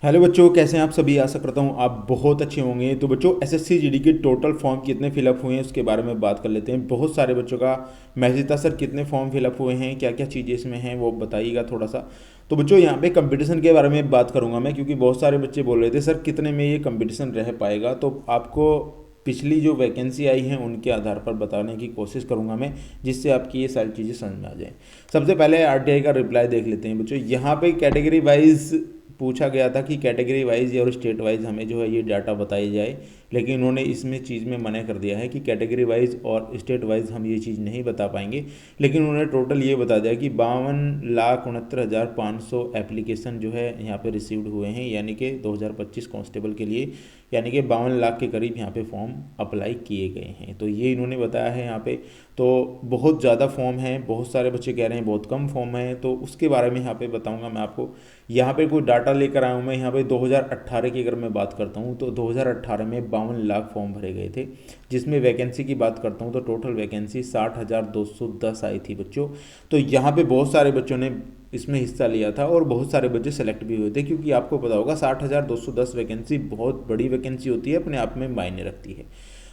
Hello बच्चों, कैसे हैं आप सभी। आशा करता हूँ आप बहुत अच्छे होंगे। तो बच्चों, एसएससी जीडी के टोटल फॉर्म कितने फिलअप हुए हैं उसके बारे में बात कर लेते हैं। बहुत सारे बच्चों का मैसेज था, सर कितने फॉर्म फिलअप हुए हैं, क्या क्या चीज़ें इसमें हैं वो बताइएगा थोड़ा सा। तो बच्चों, यहाँ पे कंपटीशन के बारे में बात करूँगा मैं, क्योंकि बहुत सारे बच्चे बोल रहे थे सर कितने में ये कंपटीशन रह पाएगा। तो आपको पिछली जो वैकेंसी आई हैं उनके आधार पर बताने की कोशिश करूंगा मैं, जिससे आपकी ये सारी चीज़ें समझ में आ जाएं। सबसे पहले आरटीआई का रिप्लाई देख लेते हैं बच्चों। यहाँ पे कैटेगरी वाइज पूछा गया था कि कैटेगरी वाइज और स्टेट वाइज हमें जो है ये डाटा बताई जाए, लेकिन उन्होंने इसमें चीज़ में मना कर दिया है कि कैटेगरी वाइज और स्टेट वाइज हम ये चीज़ नहीं बता पाएंगे। लेकिन उन्होंने टोटल ये बता दिया कि 52,69,500 एप्लीकेशन जो है यहाँ पे रिसीव्ड हुए हैं, यानी कि 2025 कांस्टेबल के लिए, यानी कि 52 लाख के करीब यहाँ पे फॉर्म अप्लाई किए गए हैं। तो ये इन्होंने बताया है यहाँ पे। तो बहुत ज़्यादा फॉर्म हैं, बहुत सारे बच्चे कह रहे हैं बहुत कम फॉर्म हैं, तो उसके बारे में यहाँ पे बताऊँगा मैं आपको। यहाँ पे कोई डाटा लेकर आया हूँ मैं। यहाँ पे 2018 की अगर मैं बात करता हूँ तो 2018 में 52 लाख फॉर्म भरे गए थे। जिसमें वैकेंसी की बात करता हूँ तो टोटल वैकेंसी 60,210 आई थी बच्चों। तो यहाँ पे बहुत सारे बच्चों ने इसमें हिस्सा लिया था और बहुत सारे बच्चे सेलेक्ट भी हुए थे, क्योंकि आपको पता होगा 60,210 वैकेंसी बहुत बड़ी वैकेंसी होती है, अपने आप में मायने रखती है।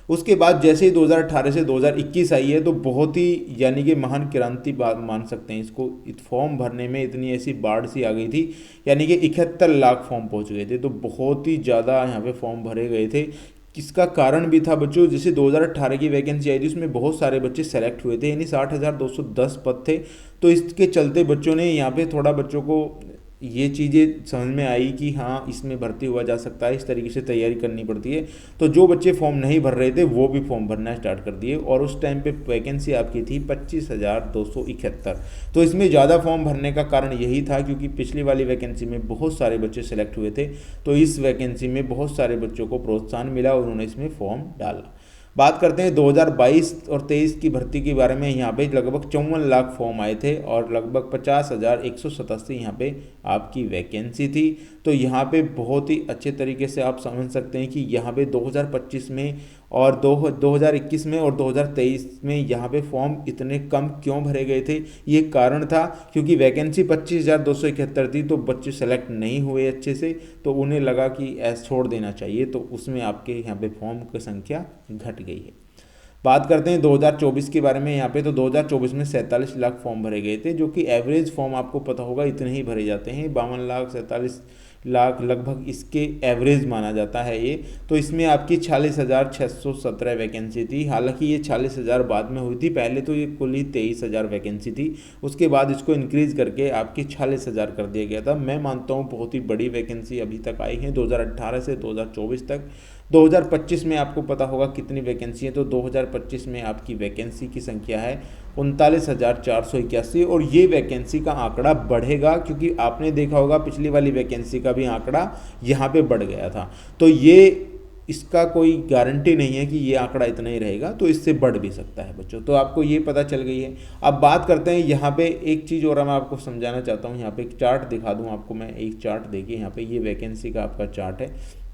उसके बाद जैसे ही 2018 से 2021 आई है तो बहुत ही, यानी कि महान क्रांति मान सकते हैं इसको। फॉर्म भरने में इतनी ऐसी बाढ़ सी आ गई थी, यानी कि 71 लाख फॉर्म पहुंच गए थे। तो बहुत ही ज़्यादा यहाँ पे फॉर्म भरे गए थे। किसका कारण भी था बच्चों, जैसे 2018 की वैकेंसी आई थी उसमें बहुत सारे बच्चे सेलेक्ट हुए थे, यानी 60,210 पद थे। तो इसके चलते बच्चों ने यहाँ पे थोड़ा बच्चों को ये चीज़ें समझ में आई कि हाँ इसमें भर्ती हुआ जा सकता है, इस तरीके से तैयारी करनी पड़ती है। तो जो बच्चे फॉर्म नहीं भर रहे थे वो भी फॉर्म भरना स्टार्ट कर दिए, और उस टाइम पे वैकेंसी आपकी थी 25,271। तो इसमें ज़्यादा फॉर्म भरने का कारण यही था क्योंकि पिछली वाली वैकेंसी में बहुत सारे बच्चे सेलेक्ट हुए थे। तो इस वैकेंसी में बहुत सारे बच्चों को प्रोत्साहन मिला और उन्होंने इसमें फॉर्म डाला। बात करते हैं 2022 और 23 की भर्ती के बारे में। यहाँ पे लगभग 54 लाख फॉर्म आए थे और लगभग 50,187 यहाँ पे आपकी वैकेंसी थी। तो यहाँ पे बहुत ही अच्छे तरीके से आप समझ सकते हैं कि यहाँ पे 2025 में और 2021 में और 2023 में यहाँ पे फॉर्म इतने कम क्यों भरे गए थे। ये कारण था क्योंकि वैकेंसी 25,271 थी, तो बच्चे सेलेक्ट नहीं हुए अच्छे से, तो उन्हें लगा कि ऐसा छोड़ देना चाहिए, तो उसमें आपके यहाँ पे फॉर्म की संख्या घट गई है। बात करते हैं 2024 के बारे में। यहाँ पे तो 2024 में 47 लाख फॉर्म भरे गए थे, जो कि एवरेज फॉर्म आपको पता होगा इतने ही भरे जाते हैं, 52 लाख 47 लाख लगभग इसके एवरेज माना जाता है ये। तो इसमें आपकी 46,617 वैकेंसी थी। हालांकि ये 46,000 बाद में हुई थी, पहले तो ये कुल ही 23,000 वैकेंसी थी। उसके बाद इसको इंक्रीज करके आपकी 46,000 कर दिया गया था। मैं मानता हूँ बहुत ही बड़ी वैकेंसी अभी तक आई है 2018 से 2024 तक। 2025 में आपको पता होगा कितनी वैकेंसी है, तो 2025 में आपकी वैकेंसी की संख्या है 39,481, और ये वैकेंसी का आंकड़ा बढ़ेगा क्योंकि आपने देखा होगा पिछली वाली वैकेंसी का भी आंकड़ा यहाँ पे बढ़ गया था। तो ये इसका कोई गारंटी नहीं है कि ये आंकड़ा इतना ही रहेगा, तो इससे बढ़ भी सकता है बच्चों। तो आपको ये पता चल गई है। अब बात करते हैं यहाँ पे एक चीज़ और मैं आपको समझाना चाहता हूँ। यहाँ पे एक चार्ट दिखा दूँ आपको मैं, एक चार्ट देखिए यहाँ पे, ये वैकेंसी का आपका चार्ट है।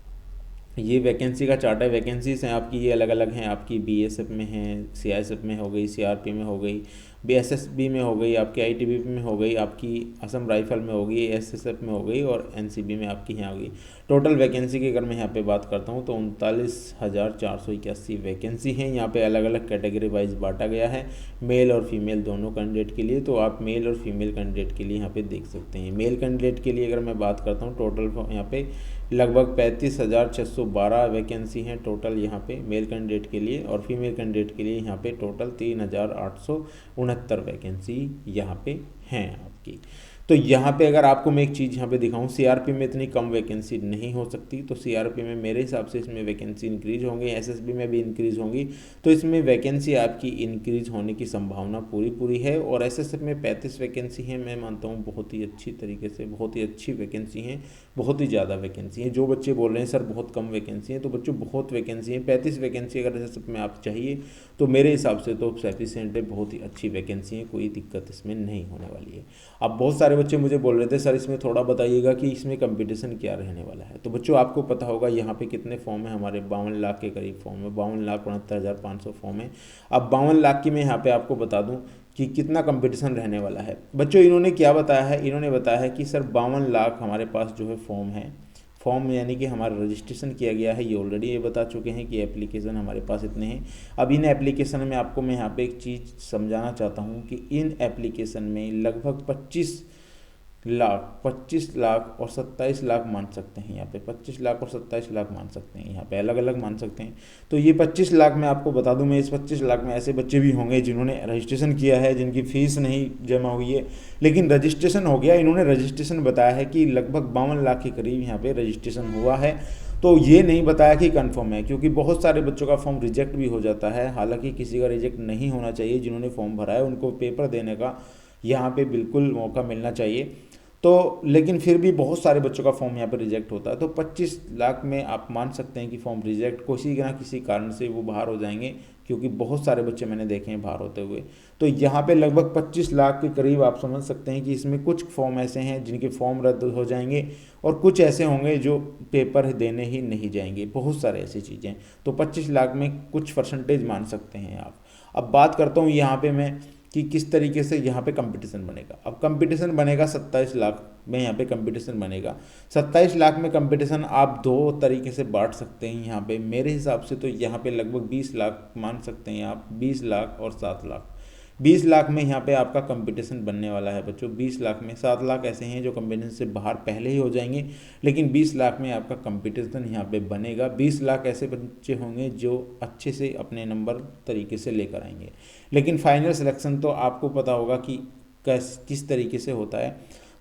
ये वैकेंसी का चार्ट है। वैकेंसीज हैं आपकी, ये अलग अलग हैं आपकी। बीएसएफ में है, सीआईएसएफ में हो गई, सीआरपी में हो गई, बीएसएसबी में हो गई, आपकी आईटीबीपी में हो गई, आपकी असम राइफल में हो गई, एसएसएफ में हो गई, और एनसीबी में आपकी यहाँ होगी। टोटल वैकेंसी की अगर मैं यहाँ पे बात करता हूँ तो 39,481 वैकेंसी हैं। यहाँ पे अलग अलग कैटेगरी वाइज बांटा गया है, मेल और फीमेल दोनों कैंडिडेट के लिए। तो आप मेल और फीमेल कैंडिडेट के लिए यहाँ पे देख सकते हैं। मेल कैंडिडेट के लिए अगर मैं बात करता हूँ, टोटल यहाँ पे लगभग 35,612 वैकेंसी हैं टोटल यहाँ पे मेल कैंडिडेट के लिए, और फीमेल कैंडिडेट के लिए यहाँ पे टोटल 3,869 वैकेंसी यहाँ पे हैं आपकी। तो यहाँ पे अगर आपको मैं एक चीज़ यहाँ पे दिखाऊं, सीआरपी में इतनी कम वैकेंसी नहीं हो सकती। तो सीआरपी में मेरे हिसाब से इसमें वैकेंसी इंक्रीज होंगी, एसएसबी में भी इंक्रीज होंगी। तो इसमें वैकेंसी आपकी इंक्रीज होने की संभावना पूरी पूरी है। और एसएसएफ में 35 वैकेंसी है, मैं मानता हूँ बहुत ही अच्छी तरीके से, बहुत ही अच्छी वैकेंसी हैं, बहुत ही ज़्यादा वैकेंसी हैं। जो बच्चे बोल रहे हैं सर बहुत कम वैकेंसी है, तो बच्चों बहुत वैकेंसी है। 35 वैकेंसी अगर एसएसएफ में आप चाहिए तो मेरे हिसाब से तो सफिशिएंट है, बहुत ही अच्छी वैकेंसी है, कोई दिक्कत इसमें नहीं होने वाली है। अब बहुत सारे बच्चे मुझे बोल रहे थे सर इसमें थोड़ा बताइएगा कि इसमें कंपटीशन क्या रहने वाला है। तो बच्चों आपको पता होगा यहाँ पे कितने फॉर्म है हमारे, 52 लाख के करीब फॉर्म है, 52,69,500 फॉर्म है। अब 52 लाख की मैं यहाँ पे आपको बता दूँ कि कितना कंपटीशन रहने वाला है। बच्चों इन्होंने क्या बताया है, इन्होंने बताया है कि सर 52 लाख हमारे पास जो है फॉर्म है, फॉर्म यानी कि हमारा रजिस्ट्रेशन किया गया है, ये ऑलरेडी ये बता चुके हैं कि एप्लीकेशन हमारे पास इतने हैं। अब इन एप्लीकेशन में आपको मैं यहाँ पे एक चीज़ समझाना चाहता हूँ कि इन एप्लीकेशन में लगभग 25 लाख और 27 लाख मान सकते हैं। यहाँ पे 25 लाख और 27 लाख मान सकते हैं, यहाँ पे अलग अलग मान सकते हैं। तो ये 25 लाख मैं आपको बता दूं, मैं इस 25 लाख में ऐसे बच्चे भी होंगे जिन्होंने रजिस्ट्रेशन किया है, जिनकी फ़ीस नहीं जमा हुई है लेकिन रजिस्ट्रेशन हो गया। इन्होंने रजिस्ट्रेशन बताया है कि लगभग 52 लाख के करीब यहाँ पे रजिस्ट्रेशन हुआ है। तो ये नहीं बताया कि कंफर्म है, क्योंकि बहुत सारे बच्चों का फॉर्म रिजेक्ट भी हो जाता है। हालांकि किसी का रिजेक्ट नहीं होना चाहिए, जिन्होंने फॉर्म भरा है उनको पेपर देने का यहाँ पे बिल्कुल मौका मिलना चाहिए। तो लेकिन फिर भी बहुत सारे बच्चों का फॉर्म यहाँ पे रिजेक्ट होता है। तो 25 लाख में आप मान सकते हैं कि फॉर्म रिजेक्ट किसी ना किसी कारण से वो बाहर हो जाएंगे, क्योंकि बहुत सारे बच्चे मैंने देखे हैं बाहर होते हुए। तो यहाँ पे लगभग 25 लाख के करीब आप समझ सकते हैं कि इसमें कुछ फॉर्म ऐसे हैं जिनके फॉर्म रद्द हो जाएंगे और कुछ ऐसे होंगे जो पेपर देने ही नहीं जाएंगे। बहुत सारे ऐसी चीज़ें, तो 25 लाख में कुछ परसेंटेज मान सकते हैं आप। अब बात करता हूँ यहाँ पे मैं कि किस तरीके से यहाँ पे कंपटीशन बनेगा। अब कंपटीशन बनेगा 27 लाख में, यहाँ पे कंपटीशन बनेगा 27 लाख में। कंपटीशन आप दो तरीके से बांट सकते हैं यहाँ पे मेरे हिसाब से। तो यहाँ पे लगभग 20 लाख मान सकते हैं आप, 20 लाख और 7 लाख। 20 लाख में यहाँ पे आपका कंपटीशन बनने वाला है बच्चों। 20 लाख में 7 लाख ऐसे हैं जो कंपटीशन से बाहर पहले ही हो जाएंगे, लेकिन 20 लाख में आपका कंपटीशन यहाँ पे बनेगा। 20 लाख ऐसे बच्चे होंगे जो अच्छे से अपने नंबर तरीके से लेकर आएंगे। लेकिन फाइनल सिलेक्शन तो आपको पता होगा कि किस तरीके से होता है।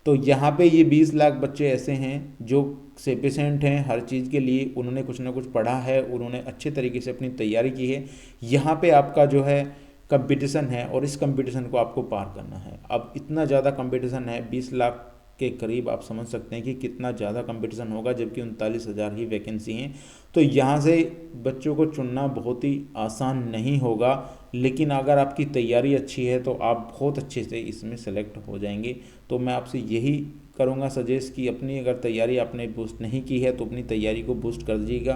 तो यहाँ पे ये 20 लाख बच्चे ऐसे हैं जो सेफिशेंट हैं हर चीज़ के लिए, उन्होंने कुछ ना कुछ पढ़ा है, उन्होंने अच्छे तरीके से अपनी तैयारी की है। यहाँ पे आपका जो है कंपटीशन है और इस कंपटीशन को आपको पार करना है। अब इतना ज़्यादा कंपटीशन है, 20 लाख के करीब, आप समझ सकते हैं कि कितना ज़्यादा कंपटीशन होगा, जबकि 39,000 ही वैकेंसी हैं। तो यहाँ से बच्चों को चुनना बहुत ही आसान नहीं होगा, लेकिन अगर आपकी तैयारी अच्छी है तो आप बहुत अच्छे से इसमें सेलेक्ट हो जाएंगे। तो मैं आपसे यही करूँगा सजेस्ट कि अपनी अगर तैयारी आपने बूस्ट नहीं की है तो अपनी तैयारी को बूस्ट कर दीजिएगा,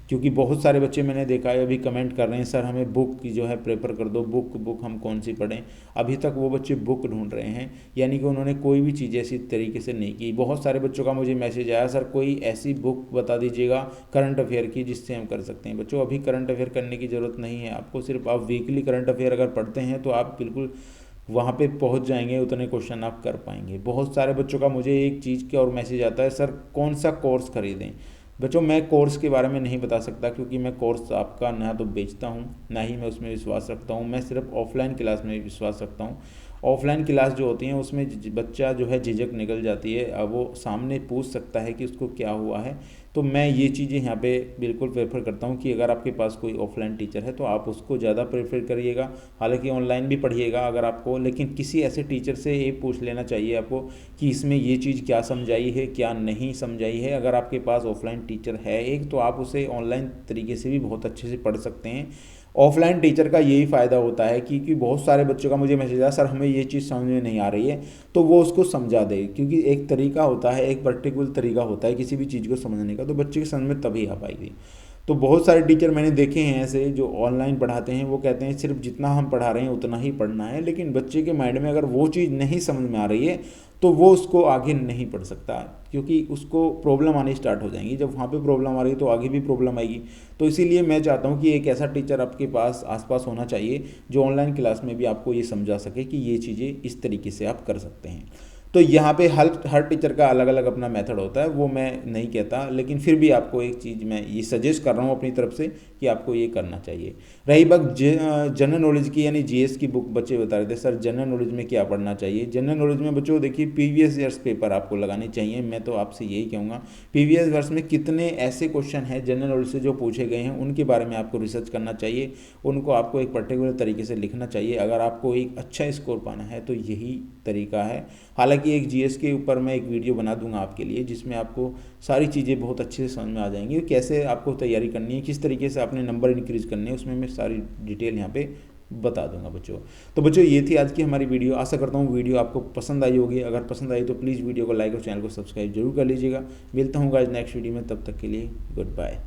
क्योंकि बहुत सारे बच्चे मैंने देखा है अभी कमेंट कर रहे हैं सर हमें बुक की जो है प्रेफर कर दो, बुक हम कौन सी पढ़ें। अभी तक वो बच्चे बुक ढूंढ रहे हैं, यानी कि उन्होंने कोई भी चीज़ ऐसी तरीके से नहीं की। बहुत सारे बच्चों का मुझे मैसेज आया सर कोई ऐसी बुक बता दीजिएगा करंट अफेयर की जिससे हम कर सकते हैं। बच्चों अभी करंट अफेयर करने की ज़रूरत नहीं है आपको, सिर्फ आप वीकली करंट अफेयर अगर पढ़ते हैं तो आप बिल्कुल वहाँ पे पहुँच जाएंगे, उतने क्वेश्चन आप कर पाएंगे। बहुत सारे बच्चों का मुझे एक चीज़ की और मैसेज आता है सर कौन सा कोर्स खरीदें। बच्चों मैं कोर्स के बारे में नहीं बता सकता, क्योंकि मैं कोर्स आपका ना तो बेचता हूँ ना ही मैं उसमें विश्वास रखता हूँ। मैं सिर्फ ऑफलाइन क्लास में विश्वास रखता हूँ। ऑफलाइन क्लास जो होती हैं उसमें बच्चा जो है झिझक निकल जाती है, अब वो सामने पूछ सकता है कि उसको क्या हुआ है। तो मैं ये चीज़ें यहाँ पे बिल्कुल प्रेफर करता हूँ कि अगर आपके पास कोई ऑफलाइन टीचर है तो आप उसको ज़्यादा प्रेफर करिएगा। हालांकि ऑनलाइन भी पढ़िएगा अगर आपको, लेकिन किसी ऐसे टीचर से ये पूछ लेना चाहिए आपको कि इसमें ये चीज़ क्या समझाई है क्या नहीं समझाई है। अगर आपके पास ऑफलाइन टीचर है एक, तो आप उसे ऑनलाइन तरीके से भी बहुत अच्छे से पढ़ सकते हैं। ऑफलाइन टीचर का यही फ़ायदा होता है क्योंकि बहुत सारे बच्चों का मुझे मैसेज आया सर हमें ये चीज़ समझ में नहीं आ रही है, तो वो उसको समझा दे। क्योंकि एक तरीका होता है, एक पर्टिकुलर तरीका होता है किसी भी चीज़ को समझने का, तो बच्चे की समझ में तभी आ पाएगी। तो बहुत सारे टीचर मैंने देखे हैं ऐसे जो ऑनलाइन पढ़ाते हैं, वो कहते हैं सिर्फ जितना हम पढ़ा रहे हैं उतना ही पढ़ना है, लेकिन बच्चे के माइंड में अगर वो चीज़ नहीं समझ में आ रही है तो वो उसको आगे नहीं पढ़ सकता, क्योंकि उसको प्रॉब्लम आनी स्टार्ट हो जाएंगी। जब वहाँ पे प्रॉब्लम आ रही है तो आगे भी प्रॉब्लम आएगी। तो इसीलिए मैं चाहता हूँ कि एक ऐसा टीचर आपके पास आसपास होना चाहिए जो ऑनलाइन क्लास में भी आपको ये समझा सके कि ये चीज़ें इस तरीके से आप कर सकते हैं। तो यहाँ पे हर टीचर का अलग अलग अपना मेथड होता है, वो मैं नहीं कहता, लेकिन फिर भी आपको एक चीज़ मैं ये सजेस्ट कर रहा हूँ अपनी तरफ से कि आपको ये करना चाहिए। रही बात जनरल नॉलेज की, यानी जीएस की बुक बच्चे बता रहे थे सर जनरल नॉलेज में क्या पढ़ना चाहिए। जनरल नॉलेज में बच्चों देखिए प्रीवियस ईयर्स पेपर आपको लगाने चाहिए। मैं तो आपसे यही कहूँगा प्रीवियस ईयर्स में कितने ऐसे क्वेश्चन हैं जनरल नॉलेज से जो पूछे गए हैं उनके बारे में आपको रिसर्च करना चाहिए, उनको आपको एक पर्टिकुलर तरीके से लिखना चाहिए अगर आपको एक अच्छा स्कोर पाना है। तो यही तरीका है। हालांकि एक जीएस के ऊपर मैं एक वीडियो बना दूंगा आपके लिए जिसमें आपको सारी चीज़ें बहुत अच्छे से समझ में आ जाएंगी, कैसे आपको तैयारी करनी है, किस तरीके से आपने नंबर इंक्रीज करने हैं, उसमें मैं सारी डिटेल यहाँ पे बता दूंगा बच्चों। तो बच्चों ये थी आज की हमारी वीडियो। आशा करता हूँ वीडियो आपको पसंद आई होगी। अगर पसंद आई तो प्लीज़ वीडियो को लाइक और चैनल को सब्सक्राइब जरूर कर लीजिएगा। मिलता हूँ गाइस नेक्स्ट वीडियो में, तब तक के लिए गुड बाय।